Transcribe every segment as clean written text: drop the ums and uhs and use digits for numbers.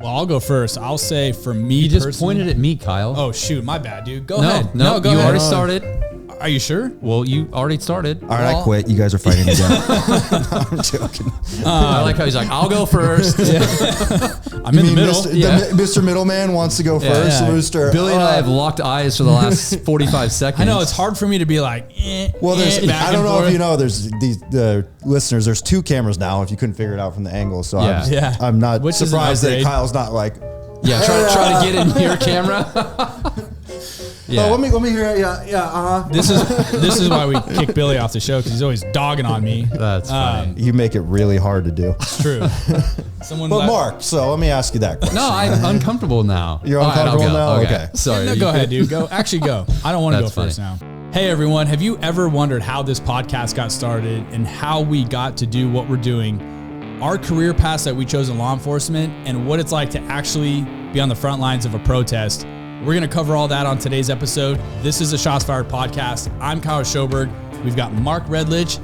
Well, I'll go first. I'll say for me, you just pointed at me, Kyle. Oh shoot, my bad, dude. Go ahead. No, go you ahead. already started. Are you sure? Well, you already started. All right, I quit. You guys are fighting again. No, I'm joking. I like how he's like, I'll go first. I'm in the middle. Mr. Middleman wants to go first. Yeah. Rooster. Billy and I have locked eyes for the last 45 seconds. I know it's hard for me to be like, Well, I don't know if you know, there's these listeners. There's 2 cameras now. If you couldn't figure it out from the angle, so I'm not surprised that Kyle's not like, try to get in your camera. Yeah. Oh, let me hear it. Yeah. This is why we kick Billy off the show, because he's always dogging on me. That's funny. You make it really hard to do. It's true. But Mark, so let me ask you that question. No, I'm uncomfortable now. You're uncomfortable now? Okay. Sorry. No, go ahead, dude. Go. Actually, go. I don't want to go first now. Hey, everyone. Have you ever wondered how this podcast got started and how we got to do what we're doing? Our career paths that we chose in law enforcement and what it's like to actually be on the front lines of a protest. We're going to cover all that on today's episode. This is the Shots Fired podcast. I'm Kyle Schoberg. We've got Mark Redlich,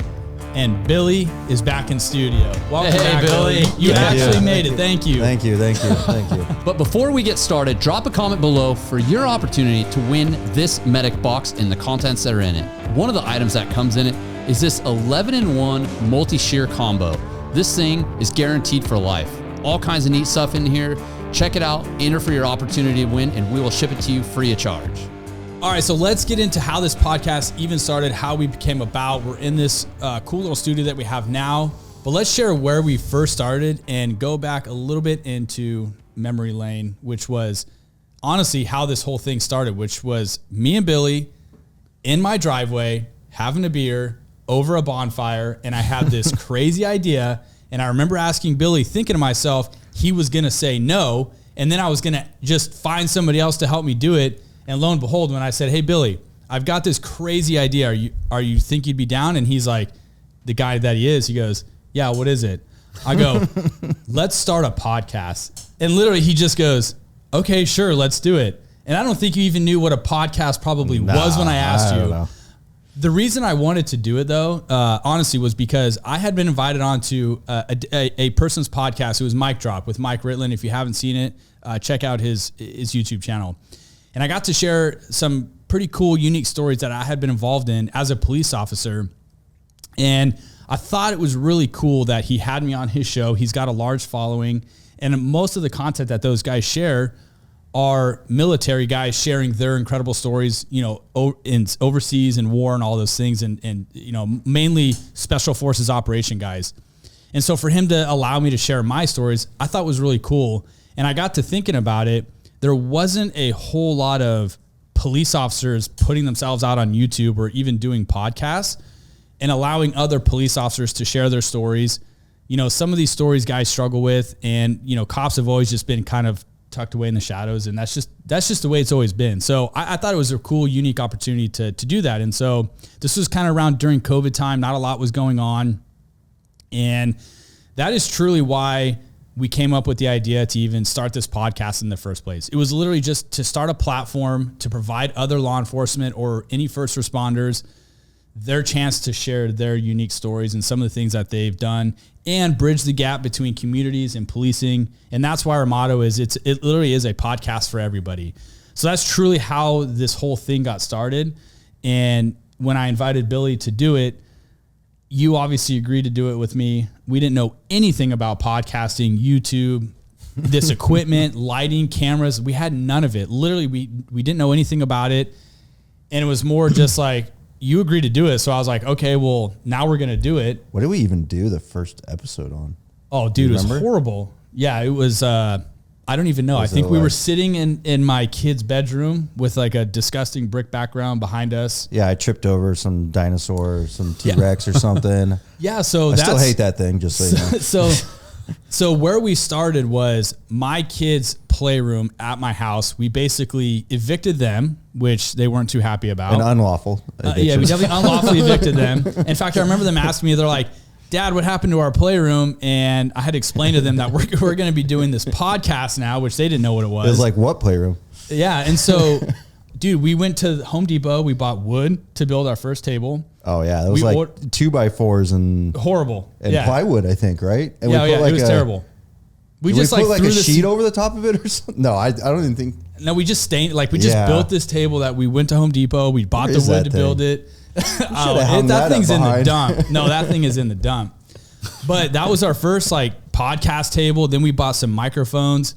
and Billy is back in studio. Welcome back, Billy. You actually made it. Thank you. Thank you. But before we get started, drop a comment below for your opportunity to win this medic box and the contents that are in it. One of the items that comes in it is this 11-in-1 multi-shear combo. This thing is guaranteed for life. All kinds of neat stuff in here. Check it out, enter for your opportunity to win, and we will ship it to you free of charge. All right, so let's get into how this podcast even started, how we became about. We're in this cool little studio that we have now, but let's share where we first started and go back a little bit into memory lane, which was honestly how this whole thing started, which was me and Billy in my driveway having a beer over a bonfire, and I had this crazy idea, and I remember asking Billy, thinking to myself, he was going to say no, and then I was going to just find somebody else to help me do it. And lo and behold, when I said, hey, Billy, I've got this crazy idea. Are you think you'd be down? And he's like, the guy that he is, he goes, yeah, what is it? I go, let's start a podcast. And literally he just goes, okay, sure, let's do it. And I don't think you even knew what a podcast probably was when I asked you. I don't know. The reason I wanted to do it, though, honestly, was because I had been invited on to a person's podcast. It was Mic Drop with Mike Ritland. If you haven't seen it, check out his YouTube channel. And I got to share some pretty cool, unique stories that I had been involved in as a police officer. And I thought it was really cool that he had me on his show. He's got a large following. And most of the content that those guys share are military guys sharing their incredible stories, you know, in overseas and war and all those things. And, you know, mainly special forces operation guys. And so for him to allow me to share my stories, I thought was really cool. And I got to thinking about it. There wasn't a whole lot of police officers putting themselves out on YouTube or even doing podcasts and allowing other police officers to share their stories. You know, some of these stories guys struggle with, and, you know, cops have always just been kind of tucked away in the shadows, and that's just the way it's always been. So I thought it was a cool, unique opportunity to do that. And so this was kind of around during COVID time. Not a lot was going on. And that is truly why we came up with the idea to even start this podcast in the first place. It was literally just to start a platform to provide other law enforcement or any first responders their chance to share their unique stories and some of the things that they've done and bridge the gap between communities and policing. And that's why our motto is it literally is a podcast for everybody. So that's truly how this whole thing got started. And when I invited Billy to do it, you obviously agreed to do it with me. We didn't know anything about podcasting, YouTube, this equipment, lighting, cameras. We had none of it. Literally, we didn't know anything about it. And it was more just like, you agreed to do it. So I was like, okay, well, now we're going to do it. What did we even do the first episode on? Oh, dude, it was horrible. Yeah, it was, I don't even know. I think we were sitting in my kid's bedroom with like a disgusting brick background behind us. Yeah, I tripped over some dinosaur, some T-Rex or something. Yeah, so I still hate that thing, just so you know. So where we started was my kids' playroom at my house. We basically evicted them, which they weren't too happy about. An unlawful eviction. Yeah, we definitely unlawfully evicted them. In fact, I remember them asking me, they're like, Dad, what happened to our playroom? And I had to explain to them that we're going to be doing this podcast now, which they didn't know what it was. It was like, what playroom? Yeah, and so, dude, we went to Home Depot. We bought wood to build our first table. Oh, yeah. It was 2x4s and... Horrible. And plywood, I think, right? And it was terrible. We just put like a sheet over the top of it or something. No, I don't even think. No, we just stained, like we just built this table that we went to Home Depot. We bought the wood to build it. That thing's in the dump. No, that thing is in the dump. But that was our first like podcast table. Then we bought some microphones,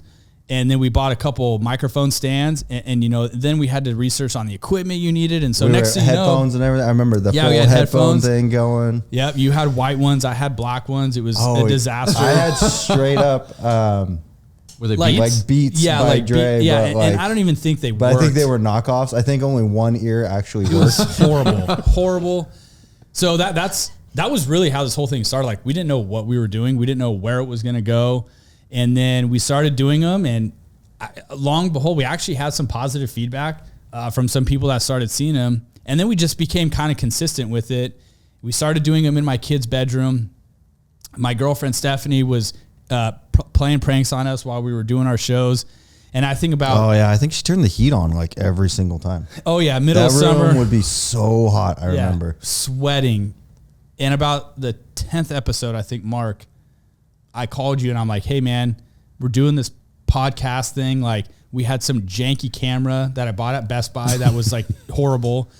and then we bought a couple microphone stands, and you know, then we had to research on the equipment you needed. And so next thing you know, headphones and everything. I remember the full headphone thing going. Yep, you had white ones. I had black ones. It was a disaster. I had straight up. Were they like Beats? Yeah, by Dre, and I don't even think they worked. But I think they were knockoffs. I think only one ear actually worked. It was horrible. So that was really how this whole thing started. Like we didn't know what we were doing. We didn't know where it was going to go. And then we started doing them, and long and behold, we actually had some positive feedback from some people that started seeing them. And then we just became kind of consistent with it. We started doing them in my kid's bedroom. My girlfriend Stephanie was playing pranks on us while we were doing our shows. And I think about... Oh, yeah. I think she turned the heat on like every single time. Oh, yeah. Middle of summer. That room would be so hot, I remember. Sweating. And about the 10th episode, I think, Mark, I called you and I'm like, hey, man, we're doing this podcast thing. Like, we had some janky camera that I bought at Best Buy that was like horrible.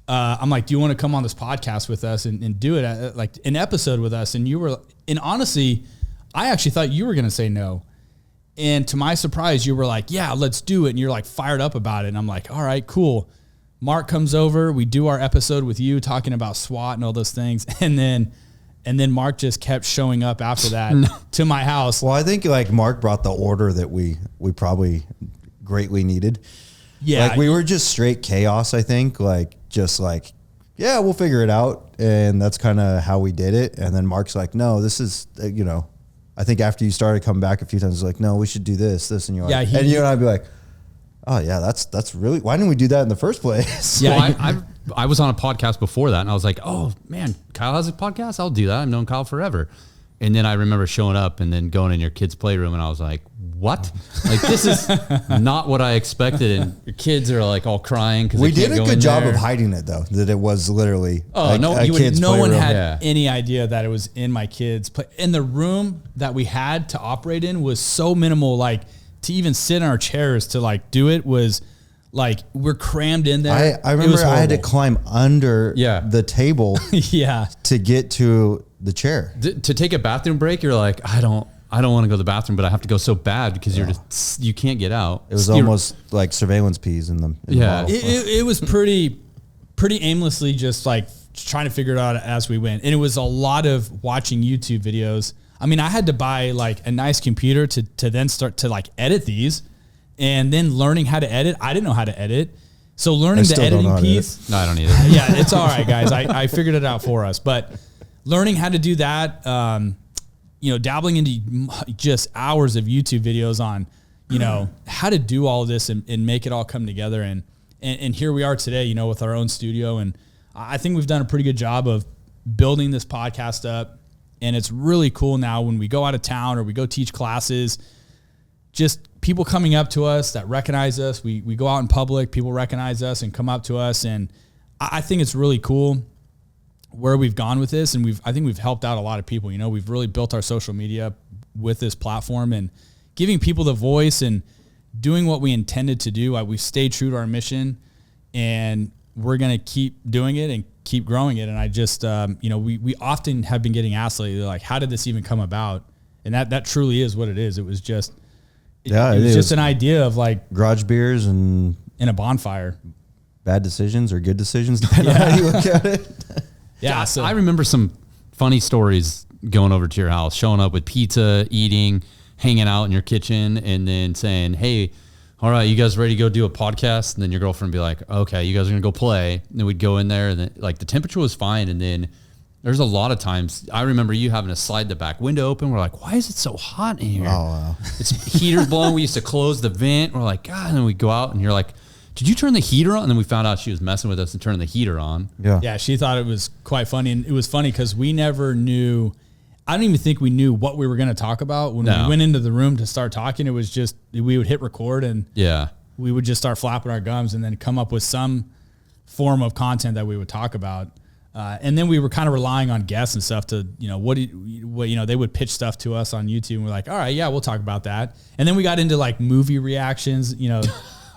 I'm like, do you want to come on this podcast with us and do it like an episode with us? And you were... And honestly... I actually thought you were going to say no. And to my surprise, you were like, yeah, let's do it. And you're like fired up about it. And I'm like, all right, cool. Mark comes over. We do our episode with you talking about SWAT and all those things. And then Mark just kept showing up after that to my house. Well, I think like Mark brought the order that we probably greatly needed. Yeah. Like we were just straight chaos, I think. Like, just like, yeah, we'll figure it out. And that's kind of how we did it. And then Mark's like, no, this is, you know, I think after you started coming back a few times, it's like, no, we should do this, and you're like, and you and I'd be like, oh yeah, that's really, why didn't we do that in the first place? Yeah. Well, I was on a podcast before that and I was like, oh man, Kyle has a podcast. I'll do that. I've known Kyle forever. And then I remember showing up and then going in your kid's playroom and I was like, what? Like, this is not what I expected. And your kids are like all crying because we did a good job of hiding it though, that it was literally no one had any idea that it was in my kids' play. And the room that we had to operate in was so minimal, like to even sit in our chairs to like do it was like we're crammed in there. I remember I had to climb under the table to get to the chair. To take a bathroom break, you're like, I don't want to go to the bathroom, but I have to go so bad because you can't get out. It was almost like surveillance peas in the bottle. It was pretty aimlessly just like trying to figure it out as we went. And it was a lot of watching YouTube videos. I mean, I had to buy like a nice computer to then start to like edit these, and then learning how to edit. I didn't know how to edit. So learning the editing piece. No, I don't either. Yeah, it's all right, guys. I figured it out for us, but learning how to do that, dabbling into just hours of YouTube videos on, how to do all of this and make it all come together. And here we are today, with our own studio. And I think we've done a pretty good job of building this podcast up. And it's really cool now when we go out of town or we go teach classes, just people coming up to us that recognize us. We go out in public, people recognize us and come up to us. And I think it's really cool where we've gone with this. And I think we've helped out a lot of people. We've really built our social media with this platform and giving people the voice and doing what we intended to do. We've stayed true to our mission, and we're going to keep doing it and keep growing it. And I just, we often have been getting asked lately, like, how did this even come about? And that truly is what it is. It was just, it was just an idea of like garage beers and in a bonfire. Bad decisions or good decisions, depending on how you look at it. Yeah, so I remember some funny stories going over to your house, showing up with pizza, eating, hanging out in your kitchen, and then saying, hey, all right, you guys ready to go do a podcast? And then your girlfriend would be like, okay, you guys are going to go play. And then we'd go in there, and then, like, the temperature was fine. And then there's a lot of times, I remember you having to slide the back window open. We're like, why is it so hot in here? Oh, wow. It's heaters blowing. We used to close the vent. We're like, God. And then we'd go out, and you're like, did you turn the heater on? And then we found out she was messing with us and turning the heater on. Yeah, she thought it was quite funny. And it was funny because we never knew, I don't even think we knew what we were going to talk about. When we went into the room to start talking, it was just, we would hit record and we would just start flapping our gums and then come up with some form of content that we would talk about. And then we were kind of relying on guests and stuff to, they would pitch stuff to us on YouTube and we're like, all right, yeah, we'll talk about that. And then we got into like movie reactions,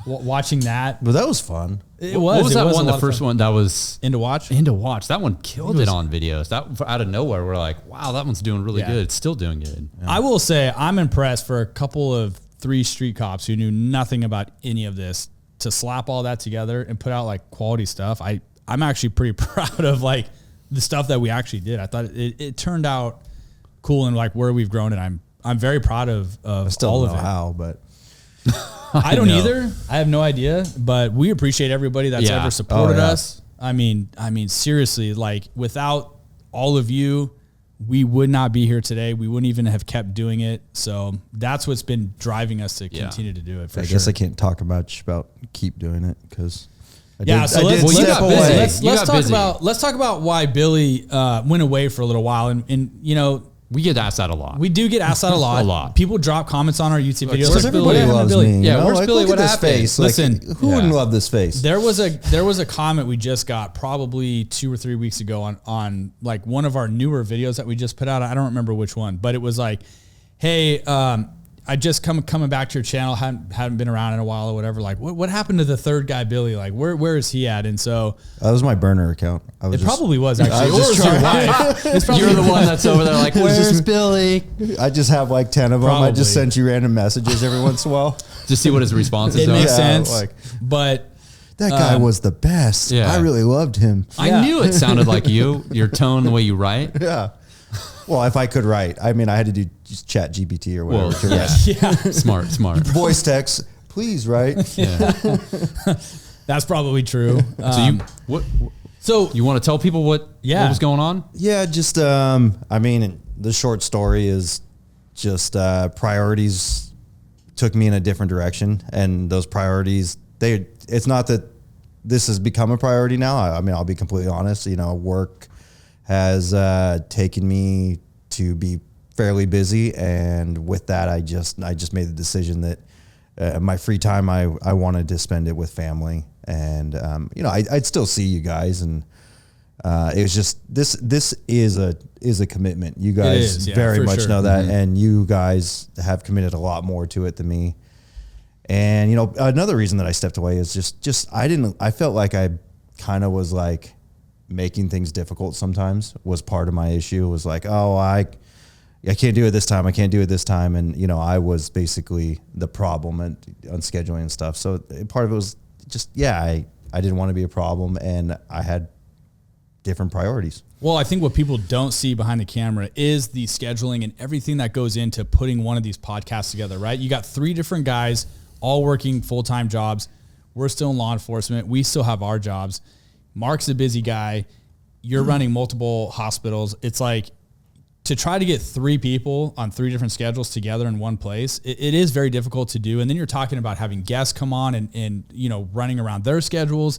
watching that. But that was fun. It was. What was that one? The first one that was Into Watch? Into Watch. That one killed it on videos. That out of nowhere, we're like, wow, that one's doing really good. It's still doing good. Yeah. I will say I'm impressed for a couple of 3 street cops who knew nothing about any of this to slap all that together and put out like quality stuff. I'm actually pretty proud of like the stuff that we actually did. I thought it turned out cool and like where we've grown, and I'm very proud of I still all don't of know it. how, but I don't either. I have no idea, but we appreciate everybody that's ever supported us. I mean, seriously, like without all of you, we would not be here today. We wouldn't even have kept doing it. So that's what's been driving us to continue to do it. I guess I can't talk about keep doing it because. Let's talk about why Billy went away for a little while, and we get asked that a lot. We do get asked that a lot. A lot. People drop comments on our YouTube videos. Where's everybody loves me? Yeah, where's Billy? Look What at this happened? face. Listen, who wouldn't love this face? There was a comment we just got probably 2 or 3 weeks ago on like one of our newer videos that we just put out. I don't remember which one, but it was like, hey, I just coming back to your channel, hadn't been around in a while or whatever. Like, what happened to the third guy, Billy? Like, where is he at? And so that was my burner account. Probably was actually. You're the one that's over there like, where's Billy? I just have like 10 of them. I just send you random messages every once in a while. Just see what his responses are. It makes sense. Like, but that guy was the best. Yeah. I really loved him. I knew it sounded like you, your tone, the way you write. Yeah. Well, if I could write, I mean, I had to do just chat GPT or whatever. Smart. Voice text, please write. Yeah. That's probably true. So you want to tell people what was going on? Yeah, just, I mean, the short story is just priorities took me in a different direction. And those priorities, it's not that this has become a priority now. I mean, I'll be completely honest, work has taken me to be fairly busy, and with that, I just made the decision that my free time I wanted to spend it with family, and I'd still see you guys, and it was just this is a commitment. You guys very much know that, and you guys have committed a lot more to it than me. And another reason that I stepped away is just I felt like I kind of was like making things difficult sometimes was part of my issue. It was like, oh, I can't do it this time. I can't do it this time. And, I was basically the problem on scheduling and stuff. So part of it was just, I didn't want to be a problem, and I had different priorities. Well, I think what people don't see behind the camera is the scheduling and everything that goes into putting one of these podcasts together, right? You got 3 different guys all working full-time jobs. We're still in law enforcement. We still have our jobs. Mark's a busy guy. You're running multiple hospitals. It's like to try to get 3 people on 3 different schedules together in one place. It is very difficult to do. And then you're talking about having guests come on and running around their schedules.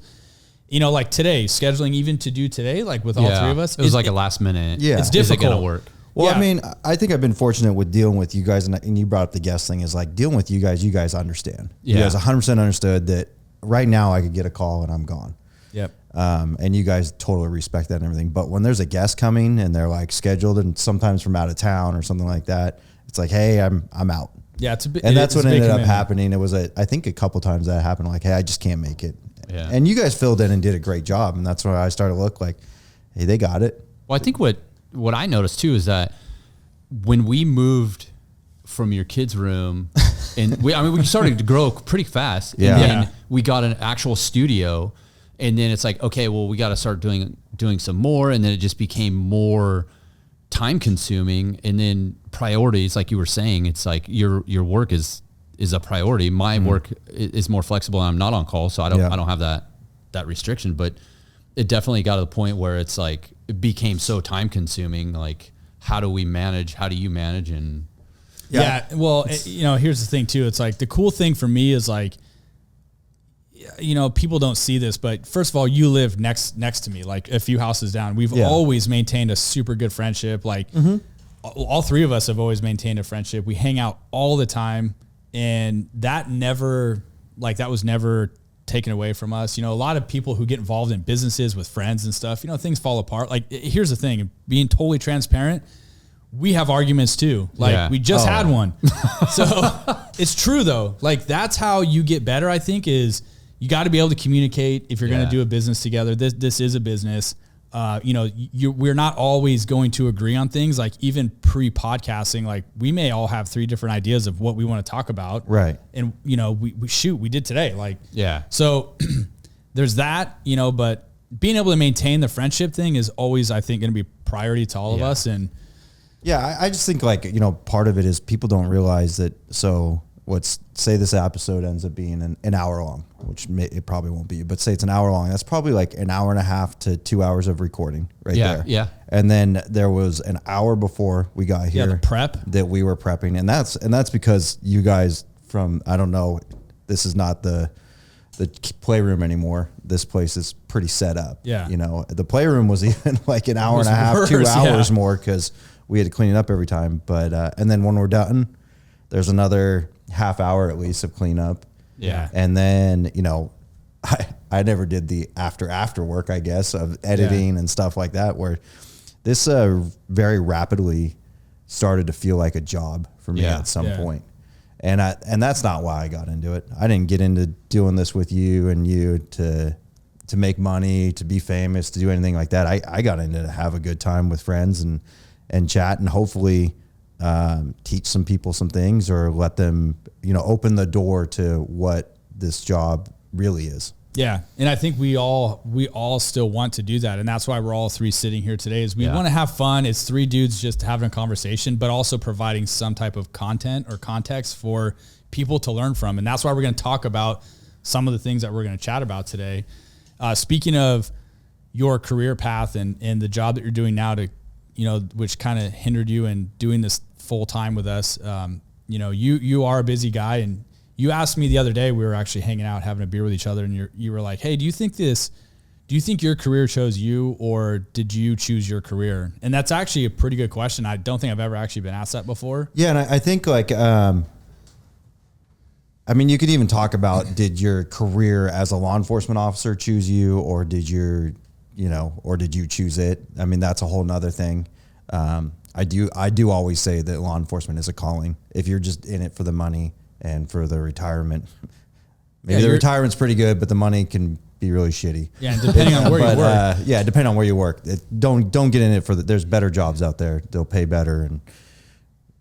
Like today, scheduling even to do today, like with all 3 of us. It was like a last minute. Yeah. It's difficult. Is it going to work? Well, I mean, I think I've been fortunate with dealing with you guys, and you brought up the guest thing, is like dealing with you guys understand. You guys 100% understood that right now I could get a call and I'm gone. Yep. And you guys totally respect that and everything. But when there's a guest coming and they're like scheduled and sometimes from out of town or something like that, it's like, hey, I'm out. Yeah, and that's what ended up happening. It was I think a couple times that happened. Like, hey, I just can't make it. Yeah. And you guys filled in and did a great job, and that's why I started to look like, hey, they got it. Well, I think what I noticed too is that when we moved from your kids' room, and we started to grow pretty fast. Yeah. And then we got an actual studio. And then it's like, okay, well, we got to start doing some more. And then it just became more time consuming. And then priorities, like you were saying, it's like your work is a priority. My work is more flexible, and I'm not on call, so I don't have that restriction. But it definitely got to the point where it's like it became so time consuming. Like, how do you manage? And well, here's the thing too. It's like the cool thing for me is like, people don't see this, but first of all, you live next to me, like a few houses down. We've always maintained a super good friendship. Like all 3 of us have always maintained a friendship. We hang out all the time, and that was never taken away from us. You know, a lot of people who get involved in businesses with friends and stuff, you know, things fall apart. Like, here's the thing, being totally transparent, we have arguments too. Like we just had one. So it's true though. Like, that's how you get better, I think, is you got to be able to communicate if you're going to do a business together. This is a business. You know, we're not always going to agree on things. Like, even pre-podcasting, like, we may all have 3 different ideas of what we want to talk about. Right. And, you know, we did today. Like, Yeah. So there's that, you know, but being able to maintain the friendship thing is always, I think, going to be priority to all of us. And yeah, I just think, like, you know, part of it is people don't realize that. So let's say this episode ends up being an hour long, which it probably won't be, but say it's an hour long. That's probably like an hour and a half to 2 hours of recording there. Yeah. And then there was an hour before we got here, the prep that we were prepping. And that's because you guys from, I don't know, this is not the playroom anymore. This place is pretty set up. Yeah. You know, the playroom was even like an hour and a half, 2 hours more, because we had to clean it up every time. But, and then when we're done, there's another half hour at least of cleanup. Yeah. And then, you know, I never did the after work, I guess, of editing and stuff like that, where this very rapidly started to feel like a job for me at some point. And that's not why I got into it. I didn't get into doing this with you to make money, to be famous, to do anything like that. I got into to have a good time with friends and chat, and hopefully teach some people some things, or let them, you know, open the door to what this job really is. Yeah. And I think we all still want to do that. And that's why we're all 3 sitting here today, is we want to have fun. It's 3 dudes just having a conversation, but also providing some type of content or context for people to learn from. And that's why we're going to talk about some of the things that we're going to chat about today. Speaking of your career path and the job that you're doing now, to, you know, which kind of hindered you in doing this full time with us. You know, you are a busy guy, and you asked me the other day, we were actually hanging out, having a beer with each other, and you were like, hey, do you think your career chose you, or did you choose your career? And that's actually a pretty good question. I don't think I've ever actually been asked that before. Yeah. And I think, like, I mean, you could even talk about, did your career as a law enforcement officer choose you, or did you choose it? I mean, that's a whole nother thing. I do always say that law enforcement is a calling. If you're just in it for the money and for the retirement, maybe the retirement's pretty good, but the money can be really shitty. Yeah, and depending on where you work. Depending on where you work. Don't get in it for there's better jobs out there. They'll pay better, and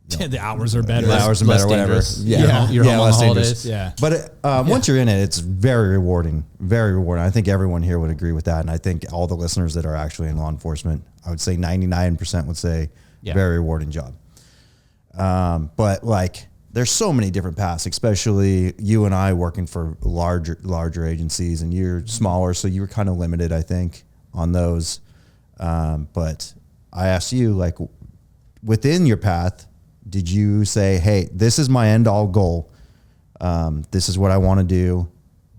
the hours are better. The hours are better, whatever. You're home on the holidays. Yeah. But once you're in it, it's very rewarding. Very rewarding. I think everyone here would agree with that. And I think all the listeners that are actually in law enforcement, I would say 99% would say very rewarding job. But, like, there's so many different paths, especially you and I working for larger agencies, and you're smaller, so you were kind of limited, I think, on those. But I asked you, like, within your path, did you say, hey, this is my end all goal? This is what I want to do.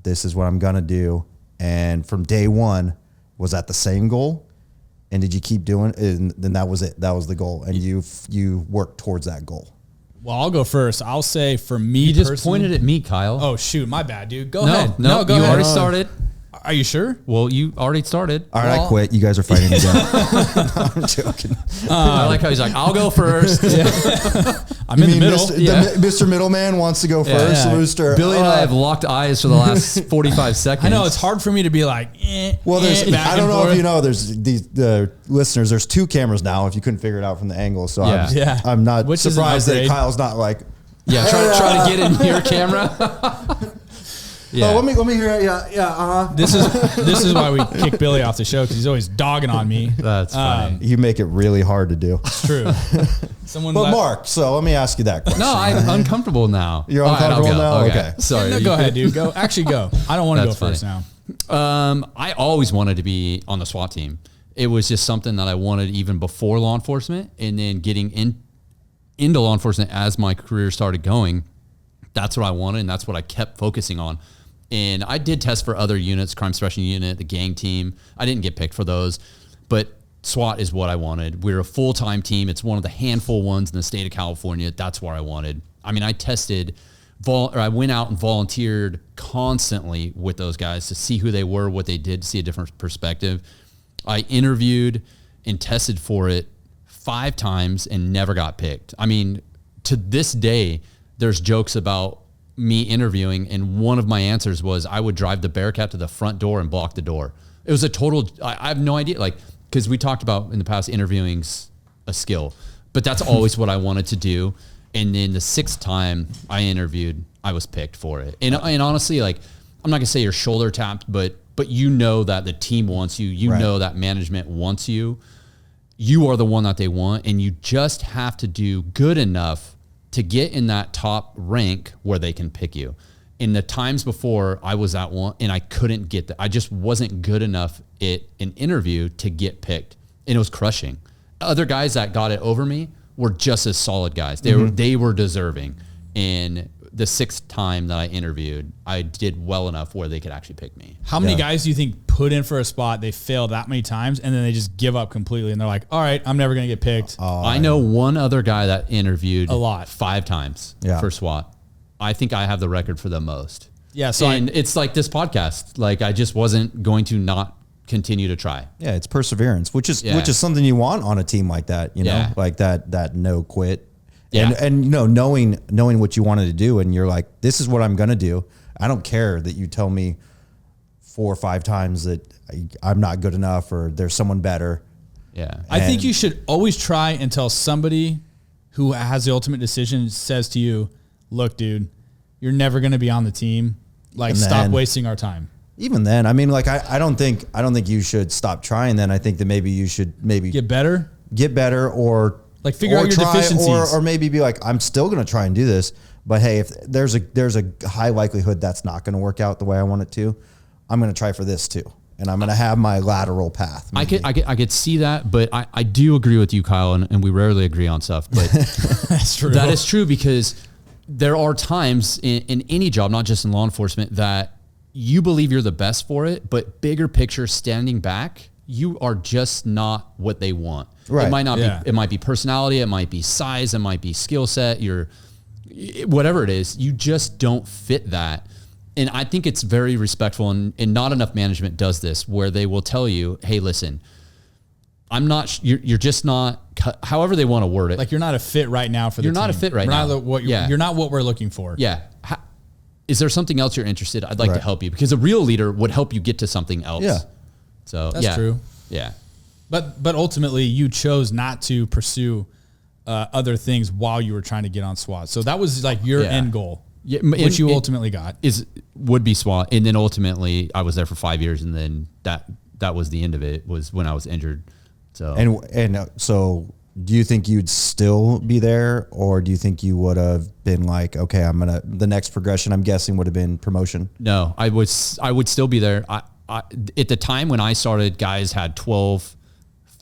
This is what I'm going to do. And from day one, was that the same goal? And did you keep doing it? And then that was it. That was the goal. And you worked towards that goal. Well, I'll go first. I'll say for me, you just pointed at me, Kyle. Oh, shoot. My bad, dude. Go ahead. No, go you ahead. already started. Are you sure? Well, you already started. All right, I quit. You guys are fighting again. No, I'm joking. I like how he's like, I'll go first. I'm in the middle. Mr. Middleman wants to go first. Yeah. Rooster. Billy and I have locked eyes for the last 45 seconds. I know it's hard for me to be like, well, back I don't and know forth. if you know, there's these listeners. There's 2 cameras now. If you couldn't figure it out from the angle, so I'm not Which is an surprised that upgrade. Kyle's not like. Yeah, try to get in your camera. Yeah. Oh, let me hear it. Yeah. This is why we kick Billy off the show, because he's always dogging on me. That's funny. You make it really hard to do. It's true. But Mark, so let me ask you that question. No, I'm uncomfortable now. You're uncomfortable now? Okay. Sorry. No, go ahead, dude. Go. Actually, go. I don't want to go first now. I always wanted to be on the SWAT team. It was just something that I wanted even before law enforcement, and then getting into law enforcement as my career started going. That's what I wanted, and that's what I kept focusing on. And I did test for other units, crime suppression unit, the gang team. I didn't get picked for those, but SWAT is what I wanted. We're a full-time team. It's one of the handful ones in the state of California. That's where I wanted. I mean, I tested I went out and volunteered constantly with those guys to see who they were, what they did, to see a different perspective. I interviewed and tested for it 5 times and never got picked. I mean, to this day, there's jokes about me interviewing, and one of my answers was I would drive the Bearcat to the front door and block the door. It was a total, I have no idea, like, because we talked about in the past, interviewing's a skill, but that's always what I wanted to do. And then the 6th time I interviewed, I was picked for it. And honestly, like, I'm not gonna say you're shoulder tapped, but you know that the team wants you. You know that management wants you. You are the one that they want, and you just have to do good enough to get in that top rank where they can pick you. In the times before, I was at one and I couldn't get I just wasn't good enough at an interview to get picked, and it was crushing. Other guys that got it over me were just as solid guys. They were deserving. And the 6th time that I interviewed, I did well enough where they could actually pick me. How many guys do you think put in for a spot, they fail that many times, and then they just give up completely, and they're like, all right, I'm never going to get picked? I know one other guy that interviewed a lot, 5 times for SWAT. I think I have the record for the most. Yeah. So it's like this podcast. Like, I just wasn't going to not continue to try. Yeah, it's perseverance, which is something you want on a team like that, you know, like that no quit. Yeah. And you know, knowing what you wanted to do, and you're like, this is what I'm going to do. I don't care that you tell me 4 or 5 times that I'm not good enough or there's someone better. Yeah. I think you should always try until somebody who has the ultimate decision says to you, look, dude, you're never going to be on the team. Like, stop wasting our time. Even then, I mean, like, I don't think you should stop trying. Then I think that maybe you should get better, or like figure out your deficiencies, or maybe be like, I'm still going to try and do this, but hey, if there's a high likelihood that's not going to work out the way I want it to, I'm going to try for this too, and I'm going to have my lateral path. Maybe. I could see that, but I do agree with you, Kyle, and we rarely agree on stuff, but that's true. That is true, because there are times in any job, not just in law enforcement, that you believe you're the best for it, but bigger picture, standing back, you are just not what they want. Right. It might not be, it might be personality, it might be size, it might be skill set, whatever it is, you just don't fit that. And I think it's very respectful, and not enough management does this, where they will tell you, hey, listen, you're just not, however they want to word it. Like, you're not a fit right now for the team. You're not a fit right now. You're not what we're looking for. Yeah. Is there something else you're interested? I'd like to help you, because a real leader would help you get to something else. Yeah. So that's true. Yeah. But ultimately, you chose not to pursue other things while you were trying to get on SWAT. So that was like your end goal, which you ultimately got. Would be SWAT, and then ultimately I was there for 5 years, and then that was the end of it. Was when I was injured. So so do you think you'd still be there, or do you think you would have been like, okay, the next progression, I'm guessing, would have been promotion? No, I would still be there. At the time when I started, guys had 12,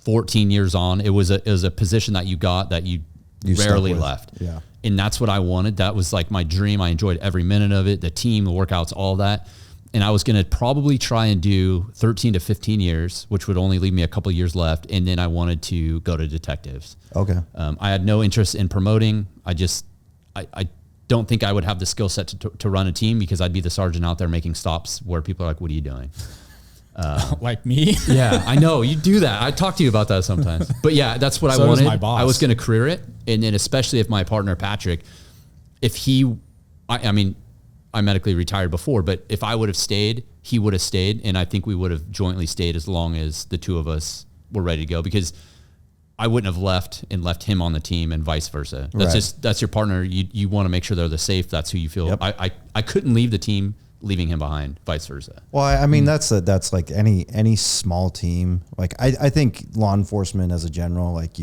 14 years on. It was a position that you got that you rarely left. Yeah. And that's what I wanted. That was like my dream. I enjoyed every minute of it, the team, the workouts, all that. And I was going to probably try and do 13 to 15 years, which would only leave me a couple of years left. And then I wanted to go to detectives. Okay. I had no interest in promoting. I don't think I would have the skill set to run a team, because I'd be the sergeant out there making stops where people are like, what are you doing? Like me? Yeah, I know you do that. I talk to you about that sometimes, but yeah, that's what I wanted. My boss. I was going to career it. And then especially if my partner, Patrick, I mean, I medically retired before, but if I would have stayed, he would have stayed. And I think we would have jointly stayed as long as the two of us were ready to go, because I wouldn't have left him on the team, and vice versa. That's your partner. You want to make sure they're the safe. That's who you feel. Yep. I couldn't leave the team leaving him behind, vice versa. Well, I mean, that's like any small team. Like, I think law enforcement as a general, like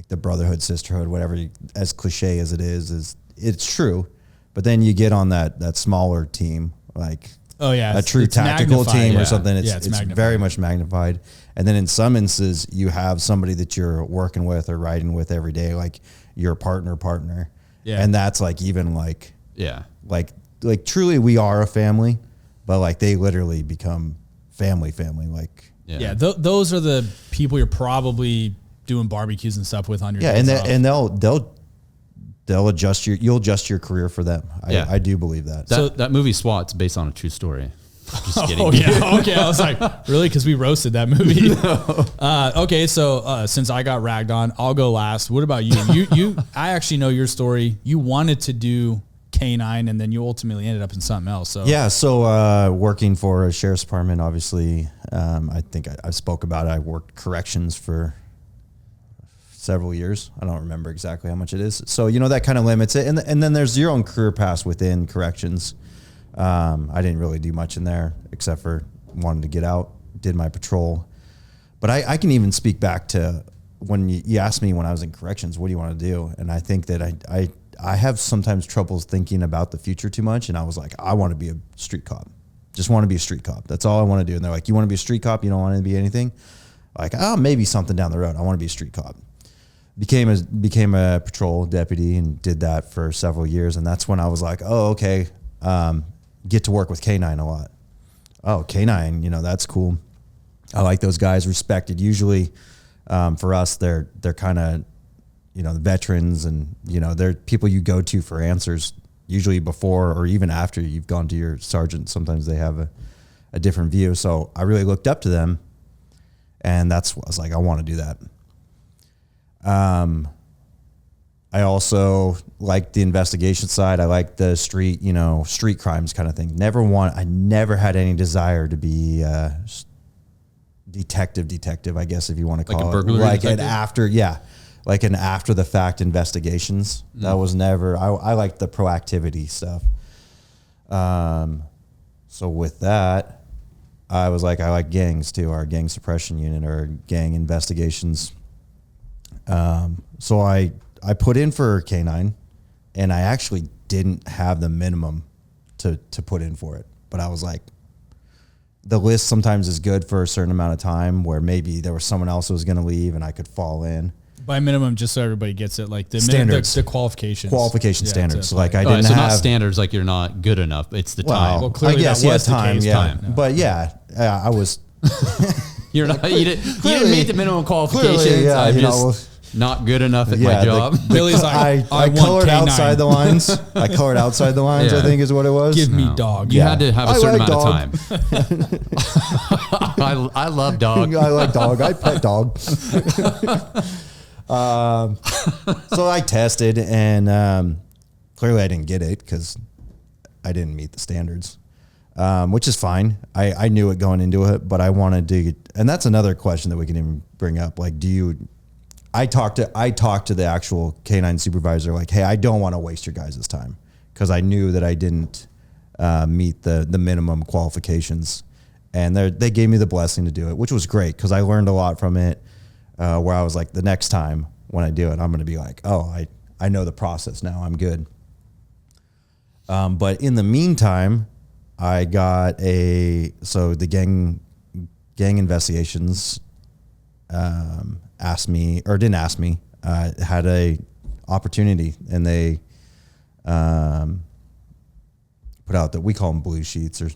the brotherhood, sisterhood, whatever, as cliche as it is it's true. But then you get on that smaller team, like a true tactical team or something. It's very much magnified. And then in some instances, you have somebody that you're working with or riding with every day, like your partner. Yeah. And that's like, even like, like truly we are a family, but like they literally become family. Like, those are the people you're probably doing barbecues and stuff with on your and they'll You'll adjust your career for them. I do believe that. That movie SWAT's based on a true story. Just kidding. Oh yeah, okay. I was like, really? Because we roasted that movie. Okay, so since I got ragged on, I'll go last. What about you? I actually know your story. You wanted to do K9, and then you ultimately ended up in something else. So yeah, so working for a sheriff's department, obviously, I think I spoke about it. I worked corrections for several years. I don't remember exactly how much it is. So that kind of limits it, and then there's your own career path within corrections. I didn't really do much in there except for wanted to get out, did my patrol. But I can even speak back to when you asked me when I was in corrections, what do you want to do? And I think that I have sometimes troubles thinking about the future too much. And I was like, I want to be a street cop. Just want to be a street cop. That's all I want to do. And they're like, you want to be a street cop? You don't want to be anything? Like, maybe something down the road. I want to be a street cop. Became a patrol deputy and did that for several years. And that's when I was like, oh, okay. Get to work with K9 a lot. Oh, K9, that's cool. I like those guys, respected. Usually for us, they're kind of, the veterans and, they're people you go to for answers, usually before or even after you've gone to your sergeant. Sometimes they have a different view. So I really looked up to them, and that's what I was like, I want to do that. I also like the investigation side. I like the street crimes kind of thing. I never had any desire to be detective, I guess, if you want to call it. Like an after the fact investigations. That was never, I like the proactivity stuff. So with that, I was like, I like gangs too, our gang suppression unit or gang investigations. So I put in for K9, and I actually didn't have the minimum to put in for it. But I was like, the list sometimes is good for a certain amount of time where maybe there was someone else who was going to leave and I could fall in. By minimum, just so everybody gets it, like the standards, the qualifications. Qualification standards. Like I didn't so have not standards like you're not good enough. It's the time. Well, clearly that was time. The case. Yeah. Time. But yeah, I was. You didn't meet the minimum qualifications. Clearly, yeah, I'm just not good enough at my job. Billy's like, I colored outside the lines. I colored outside the lines, I think is what it was. Give me dog. You had to have a certain amount of time. I love dog. I like dog. I pet dog. So I tested, and clearly I didn't get it because I didn't meet the standards, which is fine. I knew it going into it, but I wanted to, and that's another question that we can even bring up. Like, I talked to the actual K9 supervisor, like, hey, I don't want to waste your guys' time because I knew that I didn't meet the minimum qualifications, and they gave me the blessing to do it, which was great because I learned a lot from it. Where I was like, the next time when I do it, I'm going to be like, oh, I know the process now. I'm good. But in the meantime, I got so the gang investigations asked me, or didn't ask me, had a opportunity, and they put out we call them blue sheets, or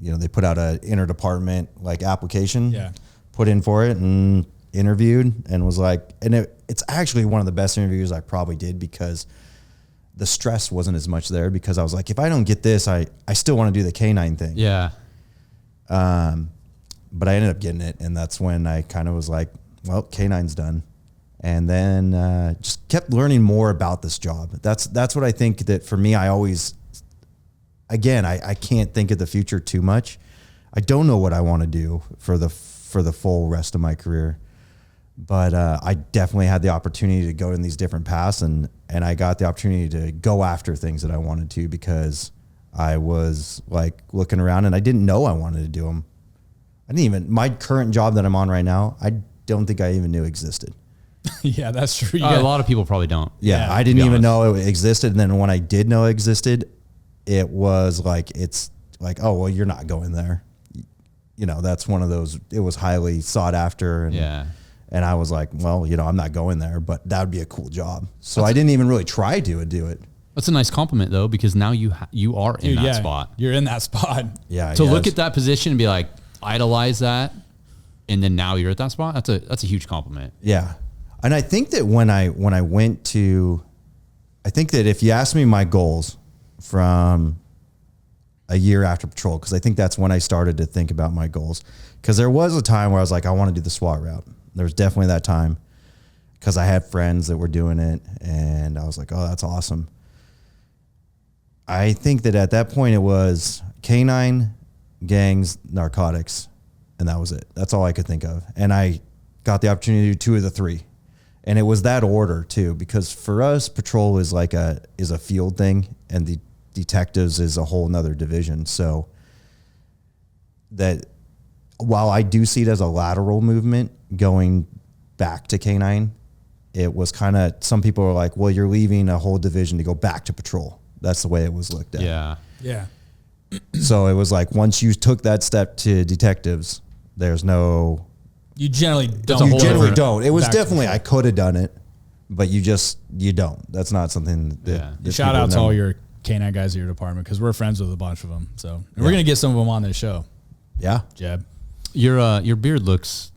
they put out a interdepartment like application. Yeah. Put in for it and interviewed, and was like, and it's actually one of the best interviews I probably did because the stress wasn't as much there, because I was like, if I don't get this, I still want to do the K9 thing. Yeah. But I ended up getting it, and that's when I kind of was like, well, K9's done. And then just kept learning more about this job. That's what I think that for me, I always, again, I can't think of the future too much. I don't know what I want to do for the full rest of my career. But I definitely had the opportunity to go in these different paths, and I got the opportunity to go after things that I wanted to, because I was like looking around and I didn't know I wanted to do them. My current job that I'm on right now, I don't think I even knew existed. Yeah, that's true. A lot of people probably don't. Yeah, I didn't even know it existed. And then when I did know it existed, it was like, it's like, oh, well, you're not going there. That's one of those, it was highly sought after. And I was like, well, I'm not going there, but that would be a cool job. So I didn't even really try to do it. That's a nice compliment, though, because now you are in that spot. You're in that spot. Yeah. To look at that position and be like, idolize that, and then now you're at that spot. That's a huge compliment. Yeah. And I think that when I went to I think that if you ask me my goals from a year after patrol, because I think that's when I started to think about my goals. Because there was a time where I was like, I want to do the SWAT route. There was definitely that time because I had friends that were doing it, and I was like, oh, that's awesome. I think that at that point it was canine, gangs, narcotics, and that was it. That's all I could think of. And I got the opportunity to do 2 of the 3. And it was that order too, because for us, patrol is like a field thing, and the detectives is a whole nother division. So that while I do see it as a lateral movement going back to canine, it was kind of, some people are like, well, you're leaving a whole division to go back to patrol. That's the way it was looked at. Yeah. Yeah. So it was like, once you took that step to detectives, there's no, You generally don't. you generally don't. It was back to definitely, patrol. I could have done it, but you don't. That's not something that, Yeah. that Shout people out to know. all your canine guys at your department, because we're friends with a bunch of them. So and we're going to get some of them on this show. Yeah. Jeb. Your beard looks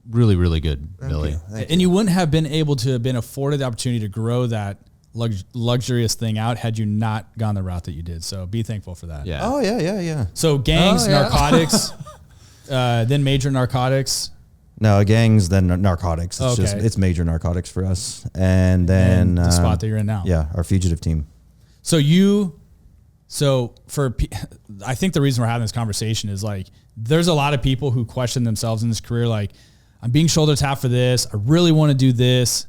really, really good, Billy. And you wouldn't have been able to have been afforded the opportunity to grow that luxurious thing out had you not gone the route that you did. So be thankful for that. Yeah. Oh yeah. So gangs, Oh, yeah. narcotics, then major narcotics. No, gangs, then narcotics. It's Okay. just, it's major narcotics for us. And then And the spot that you're in now. Yeah, our fugitive team. I think the reason we're having this conversation is like, there's a lot of people who question themselves in this career. Like, I'm being shoulder tapped for this. I really want to do this.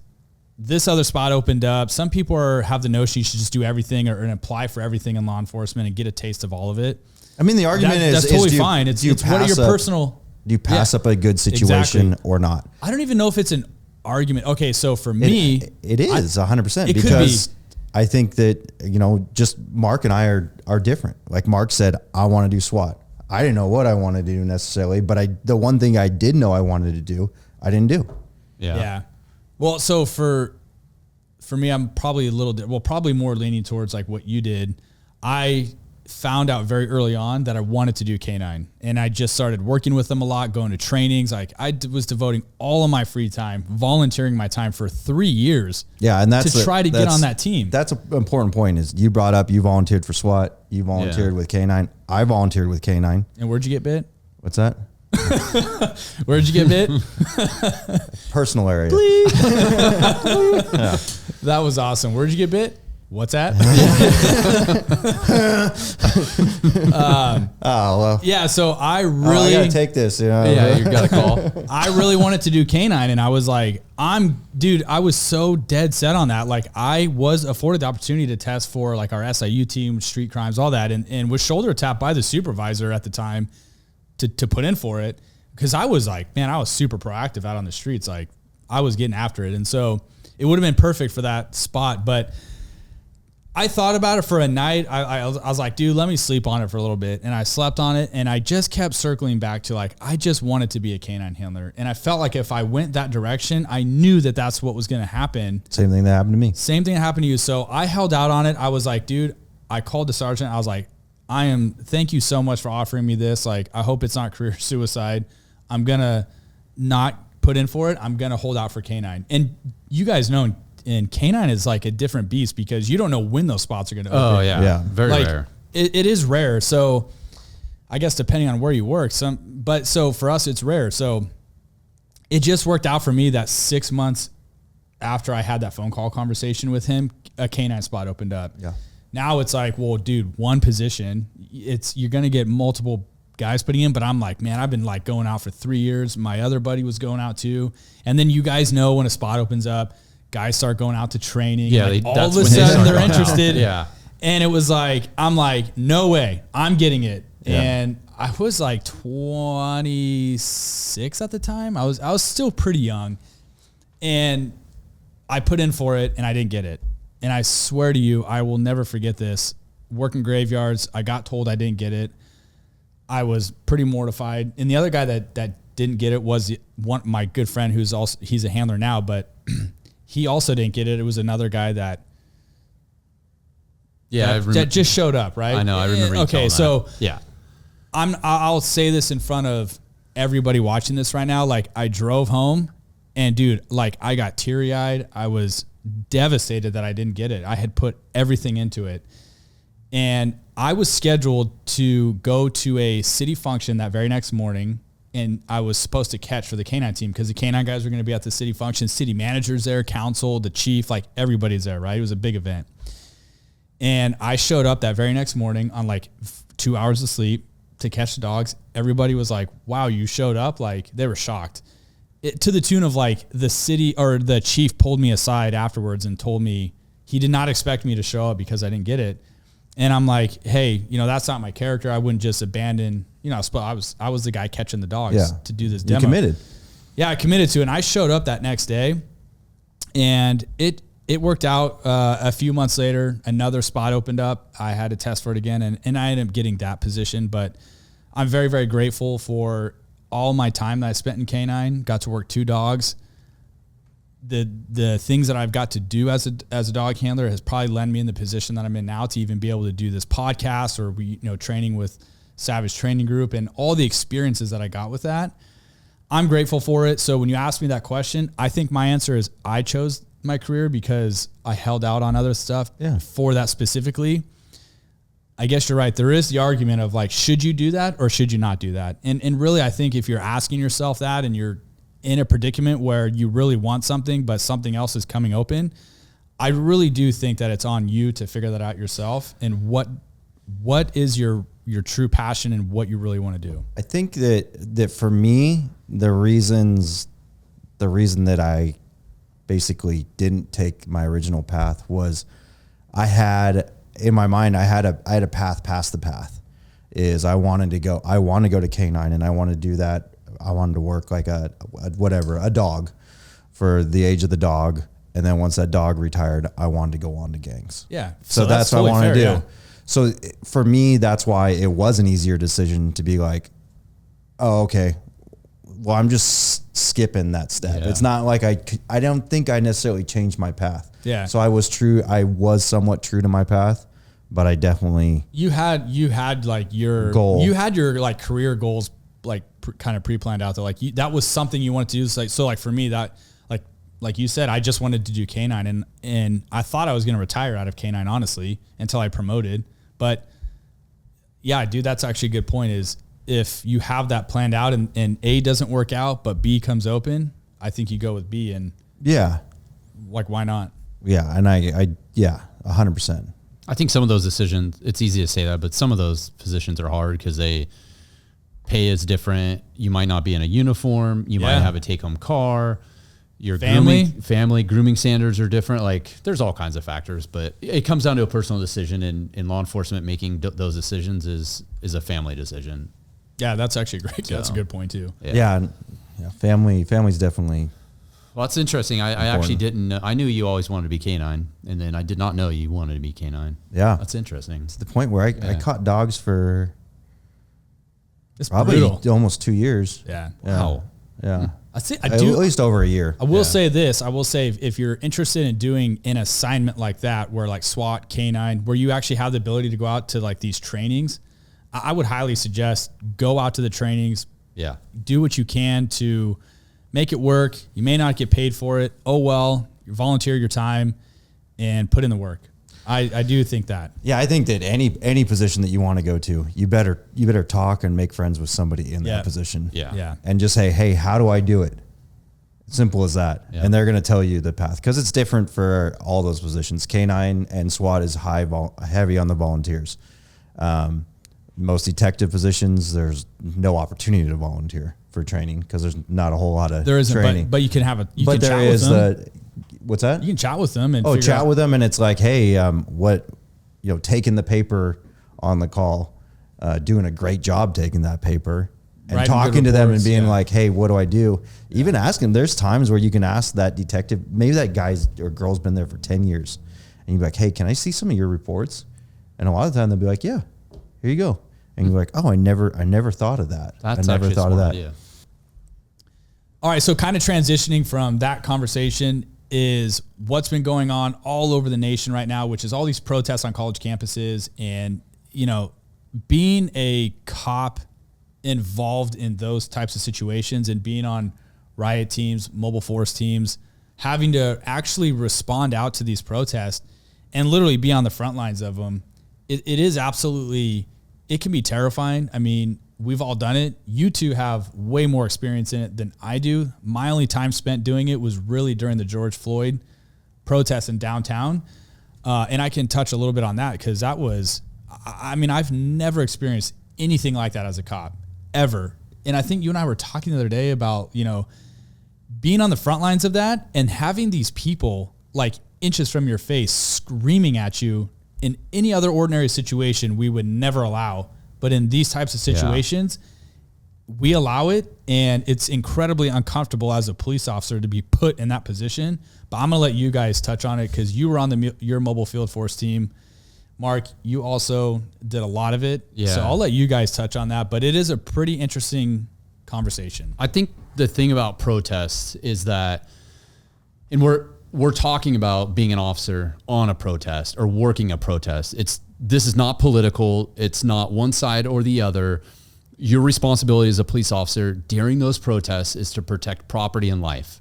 This other spot opened up. Some people have the notion you should just do everything or apply for everything in law enforcement and get a taste of all of it. I mean, the argument That's is totally do you- fine. It's do you what are your pass up- personal. Do you pass Yeah. up a good situation Exactly. or not? I don't even know if it's an argument. Okay, so for me, It is 100% it could because be. I think that, just Mark and I are different. Like Mark said, I want to do SWAT. I didn't know what I wanted to do necessarily, but the one thing I did know I wanted to do, I didn't do. Yeah. Well, so for me, I'm probably probably more leaning towards like what you did. I found out very early on that I wanted to do canine, and I just started working with them a lot, going to trainings. Like I was devoting all of my free time, volunteering my time for 3 years. Yeah, and that's to try to get on that team. That's an important point. Is you brought up you volunteered for SWAT, you volunteered with K9. I volunteered with K9. And where'd you get bit? What's that? Where'd you get bit? Personal area. That was awesome. Where'd you get bit? What's that? Oh well. Yeah, so I I really gotta take this. Yeah, you got a call. I really wanted to do canine, and I was like, I was so dead set on that. Like, I was afforded the opportunity to test for like our SIU team, street crimes, all that, and was shoulder tapped by the supervisor at the time to put in for it, because I was like, man, I was super proactive out on the streets. Like, I was getting after it, and so it would have been perfect for that spot, but I thought about it for a night. I was like, dude, let me sleep on it for a little bit. And I slept on it, and I just kept circling back to like, I just wanted to be a canine handler. And I felt like if I went that direction, I knew that that's what was going to happen. Same thing that happened to me. Same thing that happened to you. So I held out on it. I was like, dude, I called the sergeant. I was like, thank you so much for offering me this. Like, I hope it's not career suicide. I'm going to not put in for it. I'm going to hold out for canine. And you guys know, and canine is like a different beast because you don't know when those spots are going to open. Oh yeah. Very Like, rare. It is rare. So I guess depending on where you work, so for us, it's rare. So it just worked out for me that 6 months after I had that phone call conversation with him, a canine spot opened up. Yeah. Now it's like, well, dude, one position, you're going to get multiple guys putting in, but I'm like, man, I've been like going out for 3 years. My other buddy was going out too. And then you guys know when a spot opens up, guys start going out to training. Yeah, like all that's of a when they sudden start they're going out. interested. Yeah. And it was like, I'm like, no way, I'm getting it. Yeah. And I was like 26 at the time. I was still pretty young, and I put in for it and I didn't get it. And I swear to you, I will never forget this. Working graveyards, I got told I didn't get it. I was pretty mortified. And the other guy that didn't get it was my good friend he's a handler now, but he also didn't get it. It was another guy that just showed up, right? I know. I remember. You Okay, telling so that. Yeah. I'll say this in front of everybody watching this right now. Like, I drove home, and dude, like, I got teary eyed. I was devastated that I didn't get it. I had put everything into it. And I was scheduled to go to a city function that very next morning, and I was supposed to catch for the K9 team because the K9 guys were going to be at the city function. City managers there, council, the chief, like everybody's there, right? It was a big event. And I showed up that very next morning on like 2 hours of sleep to catch the dogs. Everybody was like, wow, you showed up? Like, they were shocked. To the tune of like the city or the chief pulled me aside afterwards and told me he did not expect me to show up because I didn't get it. And I'm like, hey, that's not my character. I wouldn't just abandon, I was the guy catching the dogs to do this demo. You committed. Yeah, I committed to it. And I showed up that next day, and it worked out. A few months later, another spot opened up. I had to test for it again, and I ended up getting that position. But I'm very, very grateful for all my time that I spent in K9. Got to work 2 dogs. The things that I've got to do as a dog handler has probably led me in the position that I'm in now to even be able to do this podcast or training with Savage Training Group and all the experiences that I got with that. I'm grateful for it. So when you ask me that question, I think my answer is I chose my career because I held out on other stuff for that specifically. I guess you're right. There is the argument of like, should you do that or should you not do that? And really, I think if you're asking yourself that and you're in a predicament where you really want something, but something else is coming open, I really do think that it's on you to figure that out yourself and what is your true passion and what you really want to do. I think that for me, the reason that I basically didn't take my original path was I had in my mind, I had a path past the path. Is I want to go to K9 and I want to do that. I wanted to work like a dog for the age of the dog. And then once that dog retired, I wanted to go on to gangs. Yeah. So that's what I wanted to do. Yeah. So for me, that's why it was an easier decision to be like, oh, okay, well, I'm just skipping that step. Yeah. It's not like I don't think I necessarily changed my path. Yeah. So I was somewhat true to my path, but I definitely. You had like your goal. You had your like career goals like kind of pre-planned out there. Like that was something you wanted to do. So like for me, that like you said, I just wanted to do K9 and I thought I was going to retire out of K9, honestly, until I promoted. But yeah, dude, that's actually a good point is if you have that planned out and A doesn't work out, but B comes open, I think you go with B and like, why not? Yeah. And I 100%. I think some of those decisions, it's easy to say that, but some of those positions are hard because pay is different. You might not be in a uniform. You might have a take-home car. Your family grooming standards are different. Like there's all kinds of factors, but it comes down to a personal decision. And in law enforcement, making those decisions is a family decision. Yeah, that's actually great. So, that's a good point too. Yeah. Family's definitely. Well, that's interesting. I actually didn't know. I knew you always wanted to be K9, and then I did not know you wanted to be K9. Yeah. That's interesting. To the point where I caught dogs for it's probably brutal. Almost 2 years. Yeah. Wow. Yeah. I do at least over a year. I will say this. I will say if you're interested in doing an assignment like that, where like SWAT, K9, where you actually have the ability to go out to like these trainings, I would highly suggest go out to the trainings. Yeah. Do what you can to make it work. You may not get paid for it. Oh, well, you volunteer your time and put in the work. I do think that. Yeah, I think that any position that you want to go to, you better talk and make friends with somebody in that position. Yeah. And just say, hey, how do I do it? Simple as that. Yeah. And they're going to tell you the path because it's different for all those positions. K9 and SWAT is heavy on the volunteers. Most detective positions, there's no opportunity to volunteer for training because there's not a whole lot of training. But you can have but there is what's that? You can chat with them and chat with them, and it's like, hey, taking the paper on the call, doing a great job taking that paper, and writing talking to them and being yeah. like, hey, what do I do? Yeah. Even asking. There's times where you can ask that detective, maybe that guy's or girl's been there for 10 years, and you're like, hey, can I see some of your reports? And a lot of the time they'll be like, yeah, here you go. And you're like, oh, I never thought of that. That's I never actually thought of that. Idea. All right, so kind of transitioning from that conversation is what's been going on all over the nation right now, which is all these protests on college campuses. And, being a cop involved in those types of situations and being on riot teams, mobile force teams, having to actually respond out to these protests and literally be on the front lines of them, it is absolutely, it can be terrifying. I mean, we've all done it. You two have way more experience in it than I do. My only time spent doing it was really during the George Floyd protests in downtown. And I can touch a little bit on that because that was, I mean, I've never experienced anything like that as a cop, ever. And I think you and I were talking the other day about, you know, being on the front lines of that and having these people like inches from your face screaming at you. In any other ordinary situation, we would never allow. But in these types of situations, we allow it, and it's incredibly uncomfortable as a police officer to be put in that position. But I'm going to let you guys touch on it because you were on your mobile field force team. Mark, you also did a lot of it. Yeah. So I'll let you guys touch on that. But it is a pretty interesting conversation. I think the thing about protests is that, and we're talking about being an officer on a protest or working a protest. This is not political. It's not one side or the other. Your responsibility as a police officer during those protests is to protect property and life.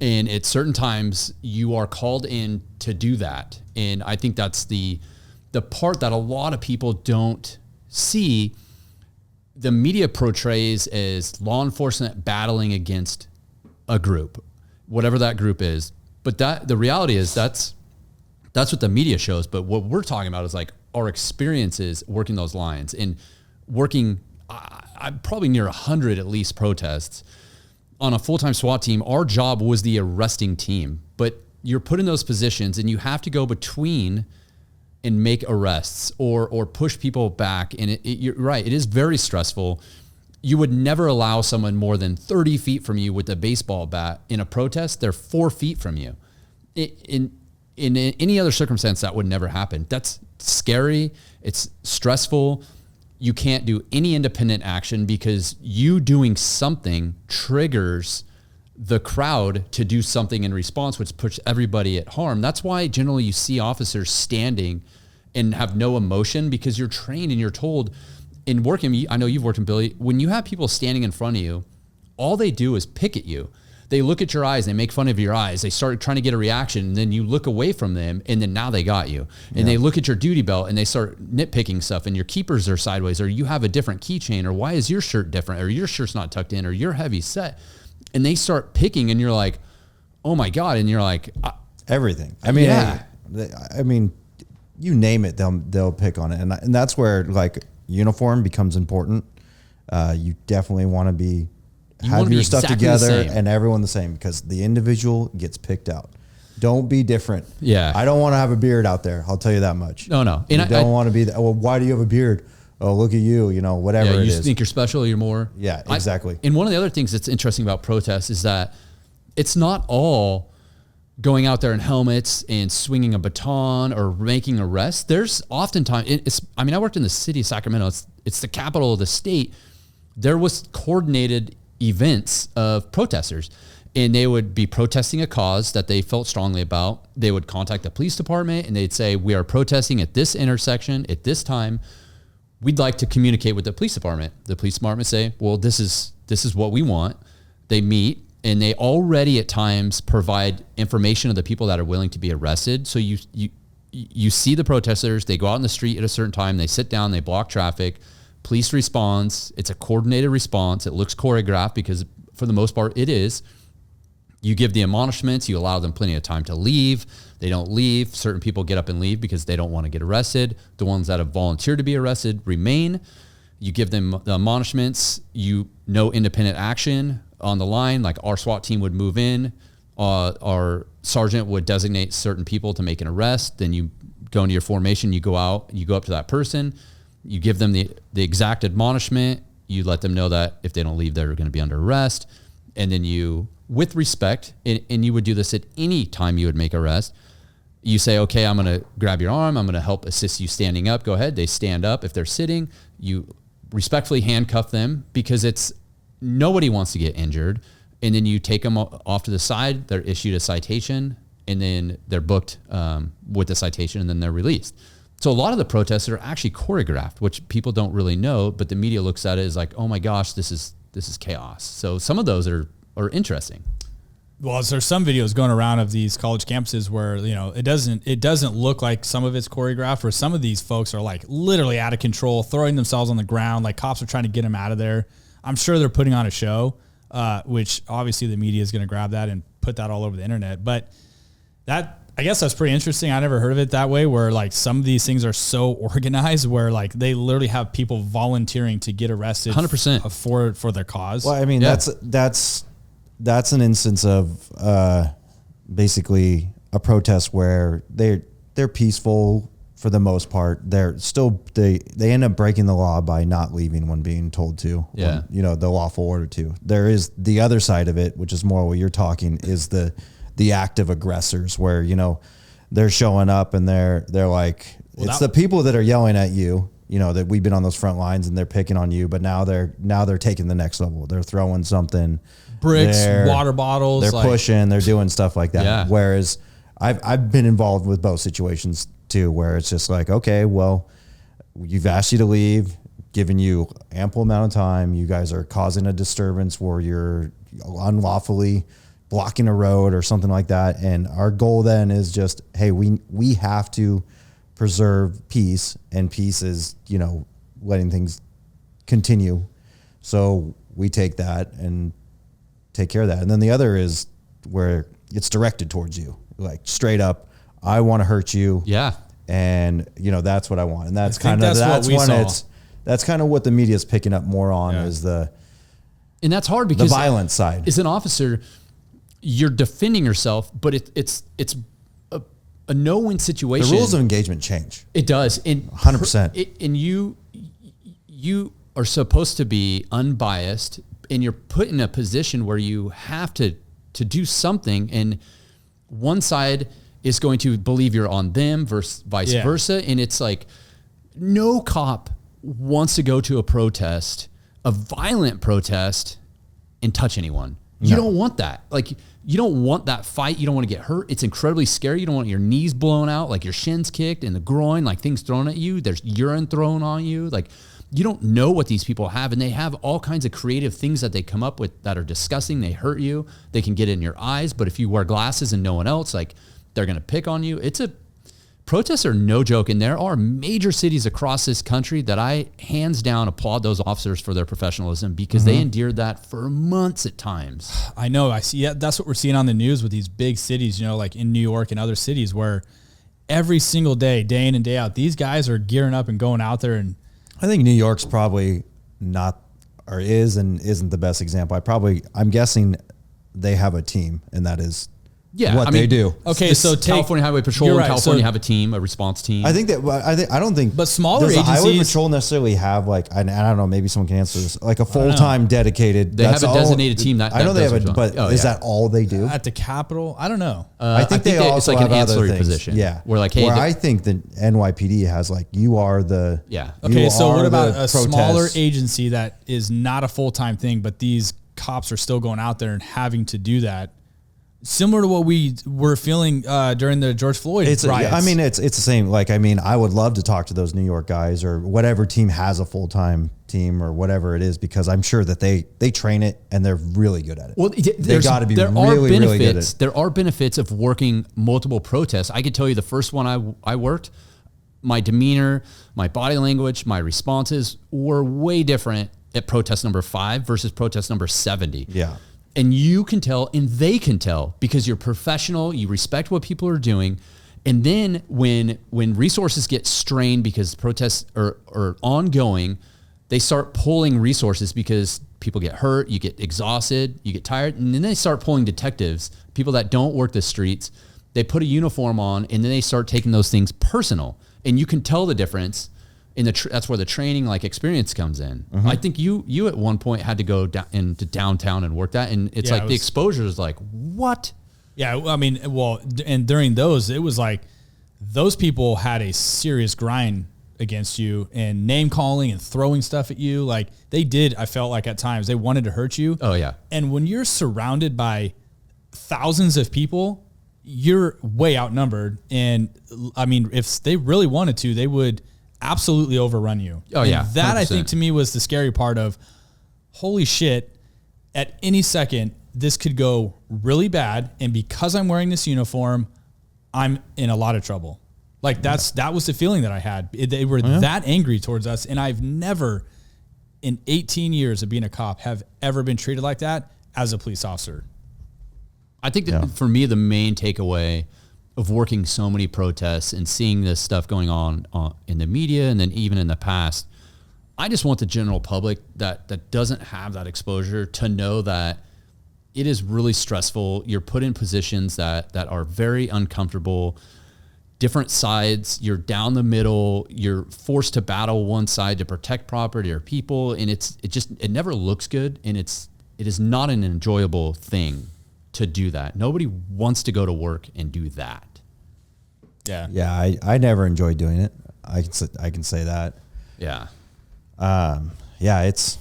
And at certain times you are called in to do that. And I think that's the part that a lot of people don't see. The media portrays as law enforcement battling against a group, whatever that group is. But the reality is that's what the media shows. But what we're talking about is like our experiences working those lines and working. I'm probably near 100 at least protests on a full-time SWAT team. Our job was the arresting team, but you're put in those positions and you have to go between and make arrests or push people back. And you're right. It is very stressful. You would never allow someone more than 30 feet from you with a baseball bat in a protest. They're 4 feet from you. In any other circumstance, that would never happen. That's scary. It's stressful. You can't do any independent action because you doing something triggers the crowd to do something in response, which puts everybody at harm. That's why generally you see officers standing and have no emotion because you're trained and you're told in working. I know you've worked in Billy. When you have people standing in front of you, all they do is pick at you. They look at your eyes, they make fun of your eyes. They start trying to get a reaction, and then you look away from them, and then now they got you. And they look at your duty belt, and they start nitpicking stuff, and your keepers are sideways, or you have a different keychain, or why is your shirt different, or your shirt's not tucked in, or you're heavy set. And they start picking, and you're like, oh my God. And you're like, everything. I mean, I mean, you name it, they'll pick on it. And that's where like uniform becomes important. You definitely want to be, have your stuff together and everyone the same because the individual gets picked out. Don't be different. Yeah. I don't want to have a beard out there. I'll tell you that much. No. And you don't want to be, well, why do you have a beard? Oh, look at you, whatever it is. You think you're special, you're more. Yeah, exactly. And one of the other things that's interesting about protests is that it's not all going out there in helmets and swinging a baton or making arrests. There's oftentimes, I worked in the city of Sacramento. It's the capital of the state. There was coordinated events of protesters, and they would be protesting a cause that they felt strongly about. They would contact the police department and they'd say, we are protesting at this intersection at this time. We'd like to communicate with the police department. The police department say, well, this is what we want. They meet, and they already at times provide information of the people that are willing to be arrested. So you see the protesters, they go out in the street at a certain time, they sit down, they block traffic, police responds. It's a coordinated response. It looks choreographed because for the most part it is. You give the admonishments, you allow them plenty of time to leave. They don't leave. Certain people get up and leave because they don't want to get arrested. The ones that have volunteered to be arrested remain. You give them the admonishments. No independent action on the line. Like our SWAT team would move in. Our sergeant would designate certain people to make an arrest. Then you go into your formation. You go out. You go up to that person. You give them the exact admonishment. You let them know that if they don't leave, they're going to be under arrest. And then you, with respect, and you would do this at any time you would make arrest, you say, okay, I'm going to grab your arm. I'm going to help assist you standing up. Go ahead. They stand up. If they're sitting, you respectfully handcuff them because nobody wants to get injured. And then you take them off to the side. They're issued a citation, and then they're booked with the citation, and then they're released. So a lot of the protests are actually choreographed, which people don't really know, but the media looks at it as like, oh my gosh, this is chaos. So some of those are interesting. Well, there's some videos going around of these college campuses where, you know, it doesn't look like some of it's choreographed, where some of these folks are like literally out of control, throwing themselves on the ground. Like cops are trying to get them out of there. I'm sure they're putting on a show, which obviously the media is going to grab that and put that all over the internet. But I guess that's pretty interesting. I never heard of it that way, where like some of these things are so organized where like they literally have people volunteering to get arrested 100% for their cause. Well, I mean, that's an instance of basically a protest where they're peaceful for the most part. They're still they end up breaking the law by not leaving when being told to. Yeah, when, you know, the lawful order to. There is the other side of it, which is more what you're talking, is the active aggressors, where, you know, they're showing up and they're like, it's the people that are yelling at you, you know, that we've been on those front lines and they're picking on you, but now they're taking the next level. They're throwing something. Bricks, water bottles. They're pushing, they're doing stuff like that. Yeah. Whereas I've been involved with both situations too, where it's just like, okay, well, you've asked you to leave, given you ample amount of time. You guys are causing a disturbance where you're unlawfully blocking a road or something like that. And our goal then is just, hey, we have to preserve peace, and peace is, you know, letting things continue. So we take that and take care of that. And then the other is where it's directed towards you, like straight up, I want to hurt you. Yeah. And you know, that's what I want. And that's kind of what the media is picking up more on, is and that's hard because the violent side. As an officer, you're defending yourself, but it's a no-win situation. The rules of engagement change. It does. 100%. And you are supposed to be unbiased, and you're put in a position where you have to do something, and one side is going to believe you're on them versus vice versa. And it's like, no cop wants to go to a protest, a violent protest, and touch anyone. You don't want that. Like, you don't want that fight. You don't want to get hurt. It's incredibly scary. You don't want your knees blown out, like your shins kicked in the groin, like things thrown at you. There's urine thrown on you. Like, you don't know what these people have, and they have all kinds of creative things that they come up with that are disgusting. They hurt you. They can get in your eyes, but if you wear glasses and no one else, like, they're going to pick on you. Protests are no joke, and there are major cities across this country that I hands down applaud those officers for their professionalism, because they endured that for months at times. I know. I see. Yeah, that's what we're seeing on the news with these big cities, you know, like in New York and other cities, where every single day in and day out, these guys are gearing up and going out there. And I think New York's probably not, or is and isn't the best example. I'm guessing they have a team, and that is they do. Okay, so California Highway Patrol in California have a team, a response team. I don't think. But smaller does the agencies, Highway Patrol necessarily have like, I don't know, maybe someone can answer this, like a full-time dedicated. They have a designated team. I know they have it, but is that all they do at the Capitol? I don't know. I think they also it's like have an ancillary other things. position. Yeah, where like, hey, I think the NYPD has like, you are the Okay, so what about a smaller agency that is not a full-time thing, but these cops are still going out there and having to do that? Similar to what we were feeling during the George Floyd riots. I mean, it's the same. Like, I mean, I would love to talk to those New York guys, or whatever team has a full-time team, or whatever it is, because I'm sure that they train it and they're really good at it. Well, they got to be really good at it. There are benefits of working multiple protests. I can tell you the first one I worked, my demeanor, my body language, my responses were way different at protest number 5 versus protest number 70. Yeah. And you can tell, and they can tell, because you're professional, you respect what people are doing. And then when resources get strained because protests are ongoing, they start pulling resources because people get hurt, you get exhausted, you get tired, and then they start pulling detectives, people that don't work the streets. They put a uniform on, and then they start taking those things personal. And you can tell the difference. That's where the training experience comes in. I think you at one point had to go into downtown and work that, and it's the exposure is like, what? Yeah, I mean, well, and during those, it was like those people had a serious grind against you and name calling and throwing stuff at you. Like they did, I felt like at times they wanted to hurt you. Oh yeah. And when you're surrounded by thousands of people, you're way outnumbered. And I mean, if they really wanted to, they would absolutely overrun you. Oh yeah. And that 100%. I think to me was the scary part of, holy shit, at any second, this could go really bad. And because I'm wearing this uniform, I'm in a lot of trouble. Like that was the feeling that I had. They were that angry towards us. And I've never in 18 years of being a cop have ever been treated like that as a police officer. I think that for me, the main takeaway of working so many protests and seeing this stuff going on in the media and then even in the past, I just want the general public that doesn't have that exposure to know that it is really stressful. You're put in positions that are very uncomfortable, different sides, you're down the middle, you're forced to battle one side to protect property or people. And it never looks good. And it is not an enjoyable thing to do that. Nobody wants to go to work and do that. Yeah. Yeah. I never enjoyed doing it. I can say that. Yeah. Yeah, it's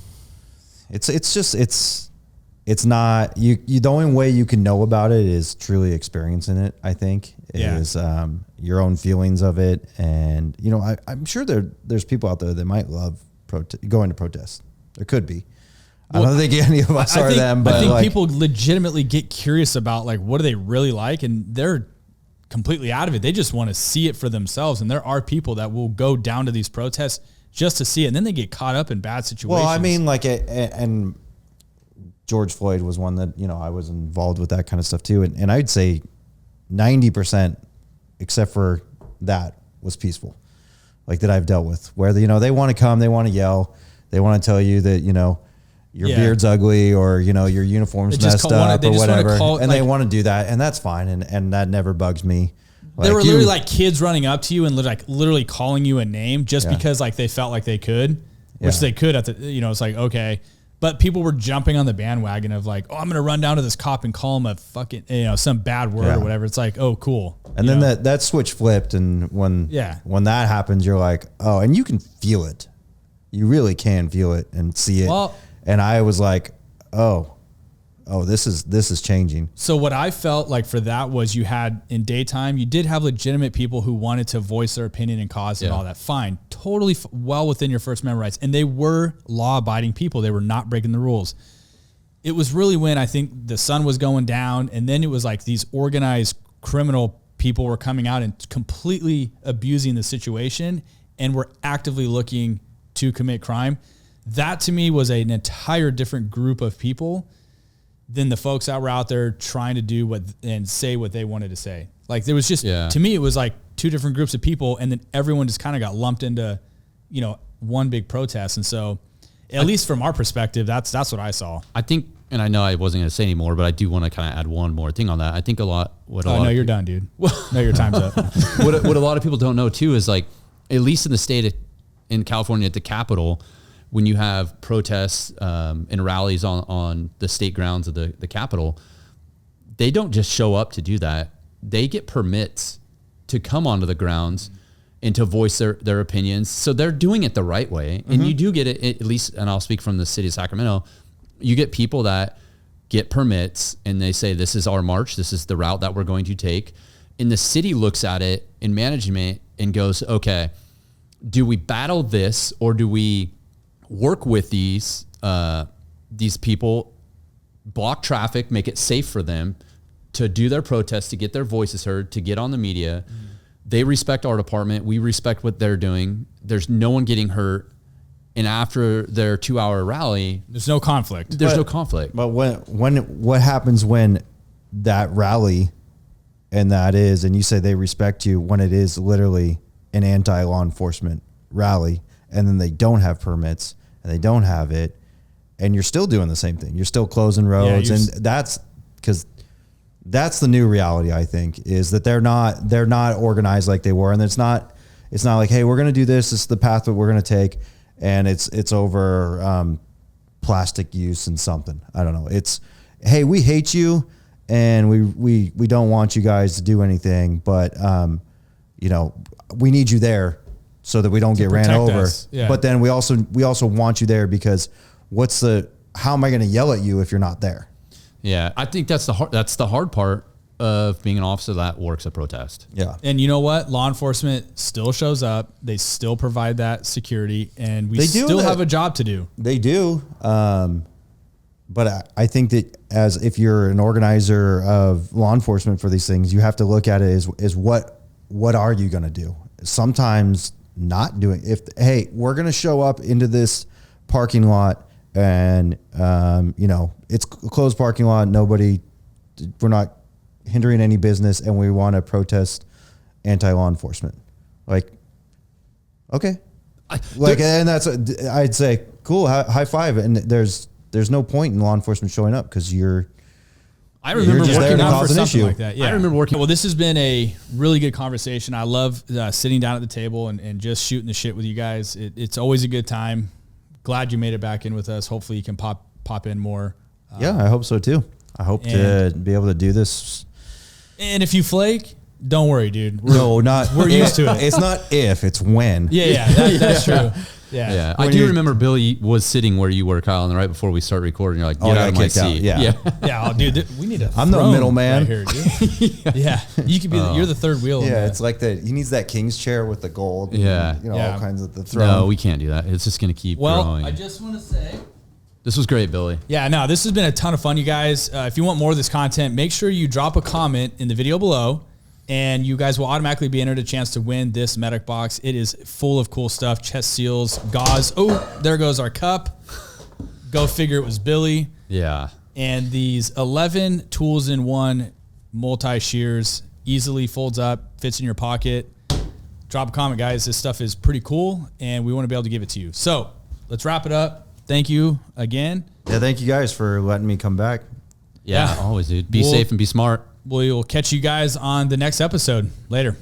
not you. The only way you can know about it is truly experiencing it. I think is your own feelings of it, and I'm sure there's people out there that might love going to protest. There could be. Well, I don't think any of us are them, but I think people legitimately get curious about like what do they really like, and they're completely out of it. They just want to see it for themselves, and there are people that will go down to these protests just to see it, and then they get caught up in bad situations. Well, I mean, and George Floyd was one that, I was involved with that kind of stuff too. And I'd say 90%, except for that, was peaceful. Like that I've dealt with where, they want to come, they want to yell, they want to tell you that, your beard's ugly or, your uniform's messed up or whatever. And they want to do that. And that's fine. And that never bugs me. There were literally like kids running up to you and like literally calling you a name just because like they felt like they could, which they could at the, it's like, okay. But people were jumping on the bandwagon of like, oh, I'm going to run down to this cop and call him a fucking, some bad word or whatever. It's like, oh, cool. And then that switch flipped. And when that happens, you're like, oh, and you can feel it. You really can feel it and see it. Well, and I was like, oh, this is changing. So what I felt like for that was you had in daytime, you did have legitimate people who wanted to voice their opinion and cause and all that. Fine. Totally well within your First Amendment rights. And they were law abiding people. They were not breaking the rules. It was really when I think the sun was going down and then it was like these organized criminal people were coming out and completely abusing the situation and were actively looking to commit crime. That to me was an entire different group of people than the folks that were out there trying to do and say what they wanted to say. Like there was just, to me, it was like two different groups of people and then everyone just kind of got lumped into, one big protest. And so at least from our perspective, that's what I saw. I think, and I know I wasn't going to say anymore, but I do want to kind of add one more thing on that. I think no, you're done, dude. No, your time's up. What a lot of people don't know too is like, at least in the state in California at the Capitol, when you have protests and rallies on the state grounds of the Capitol, they don't just show up to do that. They get permits to come onto the grounds and to voice their opinions. So they're doing it the right way. And you do get it, at least, and I'll speak from the city of Sacramento, you get people that get permits and they say, this is our march, this is the route that we're going to take. And the city looks at it in management and goes, okay, do we battle this or do we work with these people, block traffic, make it safe for them to do their protests, to get their voices heard, to get on the media. They respect our department. We respect what they're doing. There's no one getting hurt. And after their 2-hour rally, there's no conflict. But what happens when that rally and you say they respect you when it is literally an anti-law enforcement rally and then they don't have permits and they don't have it and you're still doing the same thing. You're still closing roads. And that's because that's the new reality, I think, is that they're not organized like they were. And it's not like, hey, we're going to do this. This is the path that we're going to take. And it's over plastic use and something. I don't know. It's, hey, we hate you and we don't want you guys to do anything, but we need you there so that we don't get ran over. Yeah. But then we also want you there because how am I going to yell at you if you're not there? Yeah, I think that's the hard part of being an officer that works a protest. Yeah. And you know what? Law enforcement still shows up. They still provide that security and we still have a job to do. They do. But I think that if you're an organizer of law enforcement for these things, you have to look at it as what are you going to do? Sometimes not doing, hey, we're going to show up into this parking lot and, it's a closed parking lot. We're not hindering any business and we want to protest anti-law enforcement. Like, okay. And that's, I'd say, cool, high five. And there's no point in law enforcement showing up because I remember working out for something like that. Yeah. I remember working. Well, this has been a really good conversation. I love sitting down at the table and just shooting the shit with you guys. It's always a good time. Glad you made it back in with us. Hopefully you can pop in more. Yeah, I hope so too. I hope to be able to do this. And if you flake, don't worry, dude. We're used to it. It's not if, it's when. Yeah, that's true. Yeah. I do remember Billy was sitting where you were, Kyle, and right before we start recording, you're like, get out of my seat. Yeah. Oh, dude, we need a I'm the middleman. right here, dude. Yeah. You could be you're the third wheel. Yeah, it's like he needs that king's chair with the gold. Yeah. And, all kinds of the throne. No, we can't do that. It's just going to keep growing. I just want to say, this was great, Billy. Yeah, no, this has been a ton of fun, you guys. If you want more of this content, make sure you drop a comment in the video below. And you guys will automatically be entered a chance to win this medic box. It is full of cool stuff. Chest seals, gauze. Oh, there goes our cup. Go figure it was Billy. Yeah. And these 11 tools in one multi-shears. Easily folds up, fits in your pocket. Drop a comment, guys. This stuff is pretty cool, and we want to be able to give it to you. So let's wrap it up. Thank you again. Yeah, thank you guys for letting me come back. Yeah. Always, dude. Be safe and be smart. We'll catch you guys on the next episode. Later.